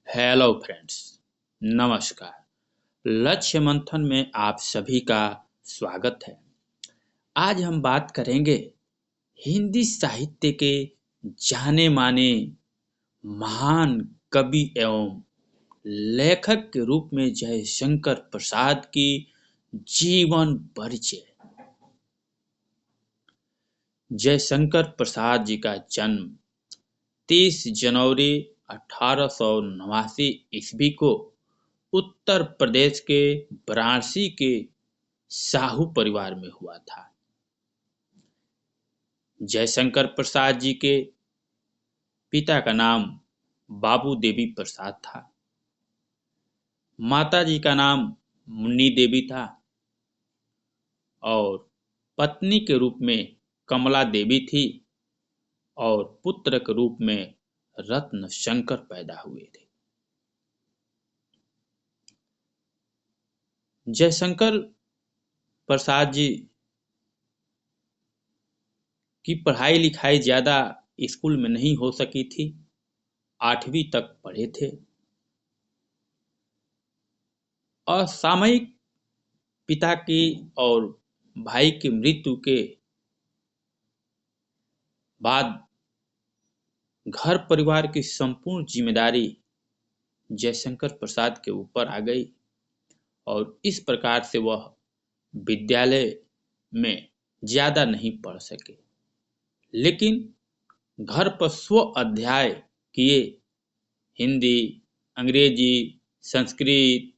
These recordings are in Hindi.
हेलो फ्रेंड्स, नमस्कार। लक्ष्य मंथन में आप सभी का स्वागत है। आज हम बात करेंगे हिंदी साहित्य के जाने माने महान कवि एवं लेखक के रूप में जयशंकर प्रसाद की जीवन परिचय। जयशंकर प्रसाद जी का जन्म 30 जनवरी 1889 ईस्वी को उत्तर प्रदेश के वाराणसी के साहू परिवार में हुआ था। जयशंकर प्रसाद जी के पिता का नाम बाबू देवी प्रसाद था। माता जी का नाम मुन्नी देवी था और पत्नी के रूप में कमला देवी थी और पुत्र के रूप में रत्न शंकर पैदा हुए थे। जयशंकर प्रसाद जी की पढ़ाई लिखाई ज़्यादा स्कूल में नहीं हो सकी थी। 8वीं तक पढ़े थे। असामयिक पिता की और भाई की मृत्यु के बाद घर परिवार की संपूर्ण जिम्मेदारी जयशंकर प्रसाद के ऊपर आ गई और इस प्रकार से वह विद्यालय में ज़्यादा नहीं पढ़ सके, लेकिन घर पर स्व अध्याय किए। हिंदी, अंग्रेजी, संस्कृत,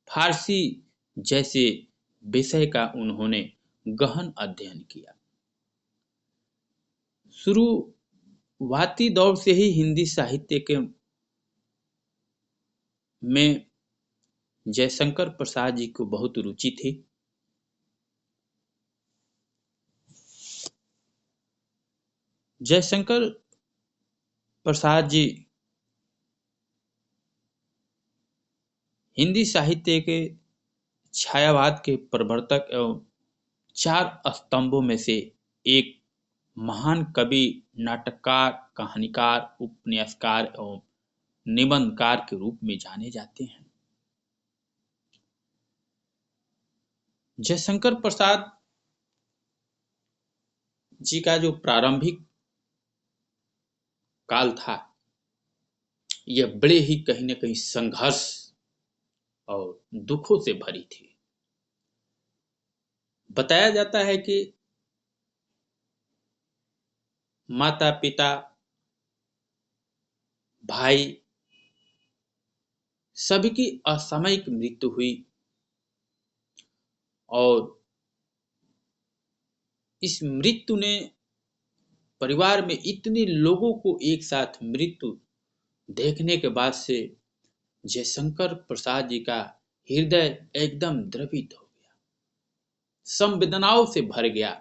फारसी जैसे विषय का उन्होंने गहन अध्ययन किया। शुरुआती दौर से ही हिंदी साहित्य के में जयशंकर प्रसाद जी को बहुत रुचि थी। जयशंकर प्रसाद जी हिंदी साहित्य के छायावाद के प्रवर्तक एवं 4 स्तंभों में से एक महान कवि, नाटककार, कहानीकार, उपन्यासकार एवं निबंधकार के रूप में जाने जाते हैं। जयशंकर प्रसाद जी का जो प्रारंभिक काल था, यह बड़े ही कहीं न कहीं संघर्ष और दुखों से भरी थी। बताया जाता है कि माता पिता, भाई सभी की असामयिक मृत्यु हुई और इस मृत्यु ने परिवार में इतने लोगों को एक साथ मृत्यु देखने के बाद से जयशंकर प्रसाद जी का हृदय एकदम द्रवित हो गया, संवेदनाओं से भर गया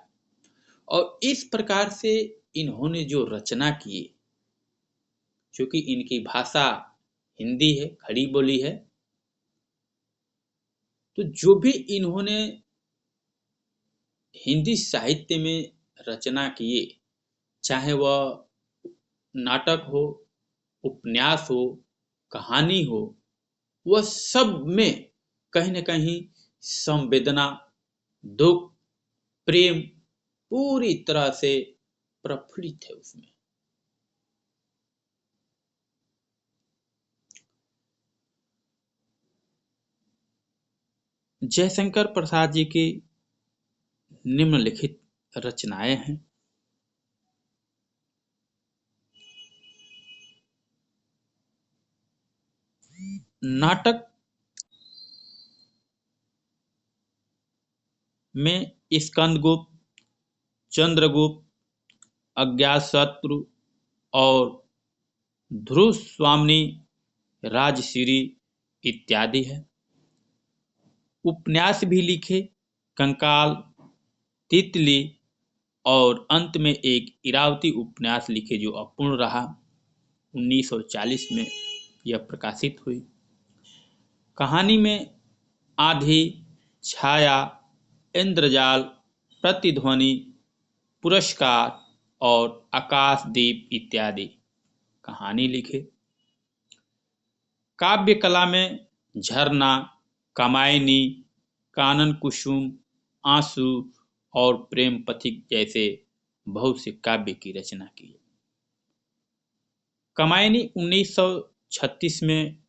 और इस प्रकार से इन्होंने जो रचना किए, क्योंकि इनकी भाषा हिंदी है, खड़ी बोली है, तो जो भी इन्होंने हिंदी साहित्य में रचना किए, चाहे वह नाटक हो, उपन्यास हो, कहानी हो, वह सब में कहीं न कहीं संवेदना, दुख, प्रेम पूरी तरह से प्रफुल्लित है उसमें। जयशंकर प्रसाद जी की निम्नलिखित रचनाएं हैं। नाटक में स्कंदगुप्त, चंद्रगुप्त, अज्ञातशत्रु और ध्रुव स्वामिनी, राजश्री इत्यादि है। उपन्यास भी लिखे, कंकाल, तितली और अंत में एक इरावती उपन्यास लिखे जो अपूर्ण रहा। 1940 में यह प्रकाशित हुई। कहानी में आंधी, छाया, इंद्रजाल, प्रतिध्वनि, पुरस्कार और आकाशदीप इत्यादि कहानी लिखे। काव्य कला में झरना, कामायनी, कानन कुसुम, आंसू और प्रेम पथिक जैसे बहुत से काव्य की रचना की। कामायनी 1936 में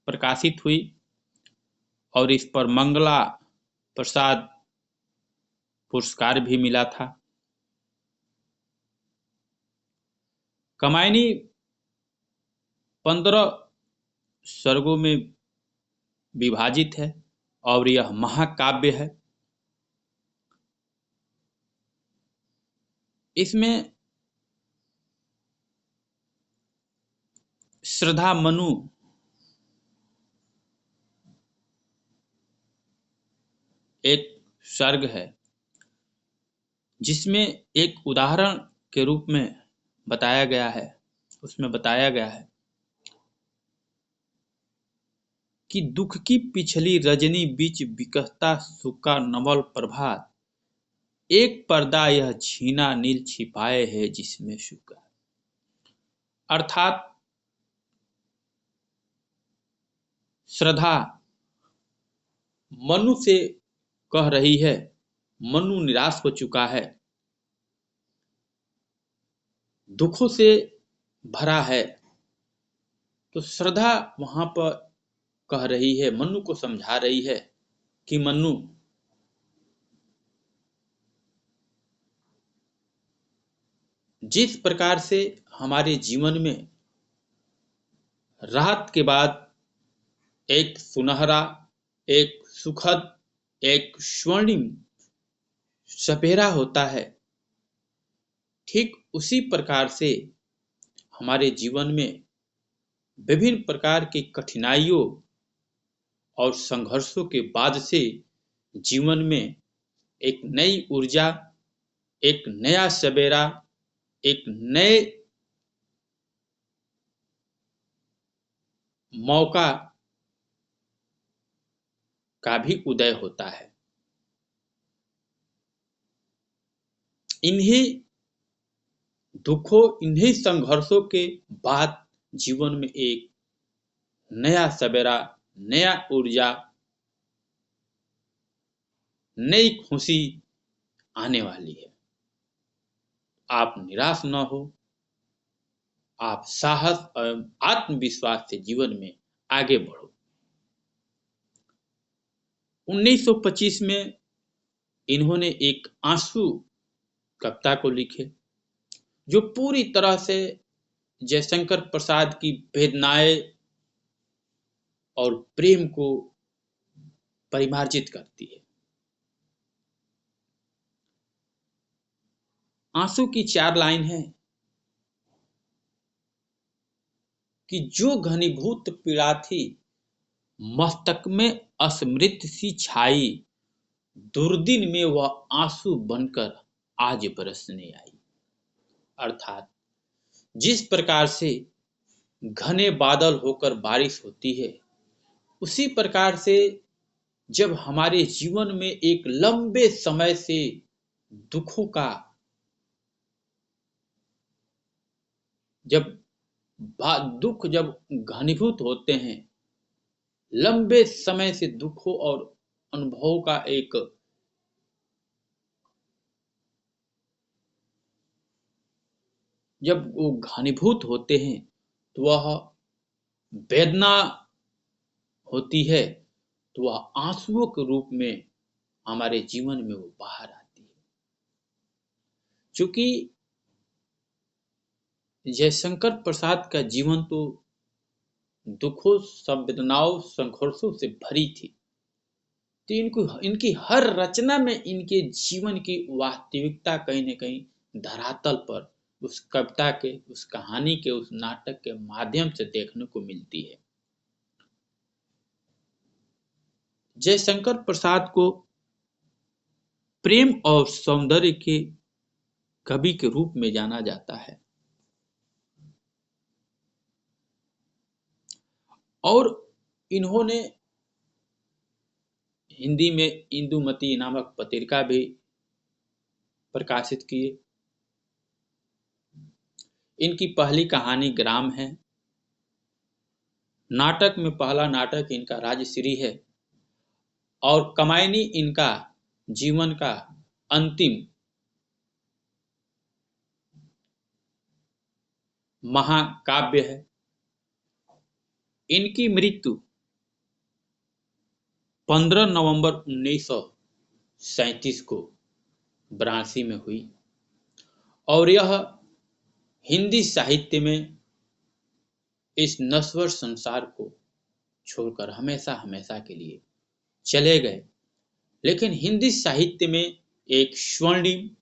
प्रकाशित हुई और इस पर मंगला प्रसाद पुरस्कार भी मिला था। कामायनी 15 सर्गों में विभाजित है और यह महाकाव्य है। इसमें श्रद्धा मनु एक सर्ग है, जिसमें एक उदाहरण के रूप में बताया गया है। उसमें बताया गया है कि दुख की पिछली रजनी बीच बिकसता सुका नवल प्रभात, एक पर्दा यह छीना नील छिपाए है जिसमें शुका। अर्थात श्रद्धा मनु से कह रही है, मनु निराश हो चुका है, दुखों से भरा है। तो श्रद्धा वहां पर कह रही है, मनु को समझा रही है कि मनु, जिस प्रकार से हमारे जीवन में रात के बाद एक सुनहरा, एक सुखद, एक स्वर्णिम सपेरा होता है, ठीक उसी प्रकार से हमारे जीवन में विभिन्न प्रकार की कठिनाइयों और संघर्षों के बाद से जीवन में एक नई ऊर्जा, एक नया सवेरा, एक नए मौका का भी उदय होता है। इन्हीं दुखों, इन्हीं संघर्षों के बाद जीवन में एक नया सवेरा, नया ऊर्जा, नई खुशी आने वाली है। आप निराश न हो, आप साहस एवं आत्मविश्वास से जीवन में आगे बढ़ो। 1925 में इन्होंने एक आंसू कविता को लिखे, जो पूरी तरह से जयशंकर प्रसाद की वेदनाएं और प्रेम को परिमार्जित करती है। आंसू की 4 लाइन है कि जो घनीभूत पीड़ा थी मस्तक में अस्मृत सी छाई, दुर्दिन में वह आंसू बनकर आज बरसने आई। अर्थात जिस प्रकार से घने बादल होकर बारिश होती है, उसी प्रकार से जब हमारे जीवन में एक लंबे समय से दुखों का, जब दुख जब घनीभूत होते हैं, लंबे समय से दुखों और अनुभवों का एक जब वो घनीभूत होते हैं, तो वह वेदना होती है, तो वह आंसुओं के रूप में हमारे जीवन में वो बाहर आती है। क्योंकि जयशंकर प्रसाद का जीवन तो दुखों, संवेदनाओं, संघर्षों से भरी थी। तो इनकी हर रचना में इनके जीवन की वास्तविकता कहीं न कहीं धरातल पर उस कविता के, उस कहानी के, उस नाटक के माध्यम से देखने को मिलती है। जयशंकर प्रसाद को प्रेम और सौंदर्य के कवि के रूप में जाना जाता है और इन्होंने हिंदी में इंदुमती नामक पत्रिका भी प्रकाशित किए। इनकी पहली कहानी ग्राम है। नाटक में पहला नाटक इनका राजश्री है और कमायनी इनका जीवन का अंतिम महाकाव्य है। इनकी मृत्यु 15 नवंबर 1937 को वाराणसी में हुई और यह हिंदी साहित्य में इस नश्वर संसार को छोड़कर हमेशा हमेशा के लिए चले गए। लेकिन हिंदी साहित्य में एक स्वर्णिम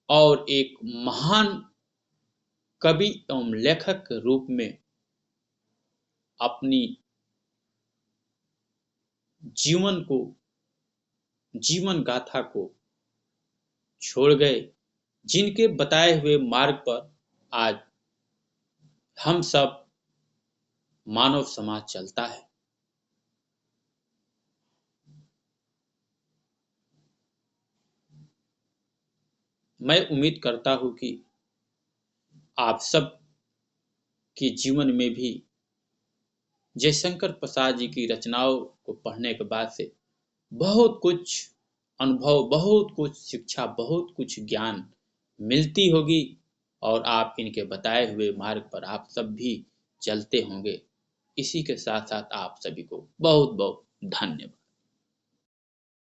और एक महान कवि एवं लेखक के रूप में अपनी जीवन गाथा को छोड़ गए, जिनके बताए हुए मार्ग पर आज हम सब मानव समाज चलता है। मैं उम्मीद करता हूं कि आप सब के जीवन में भी जयशंकर प्रसाद जी की रचनाओं को पढ़ने के बाद से बहुत कुछ अनुभव, बहुत कुछ शिक्षा, बहुत कुछ ज्ञान मिलती होगी और आप इनके बताए हुए मार्ग पर आप सब भी चलते होंगे। इसी के साथ साथ आप सभी को बहुत बहुत धन्यवाद।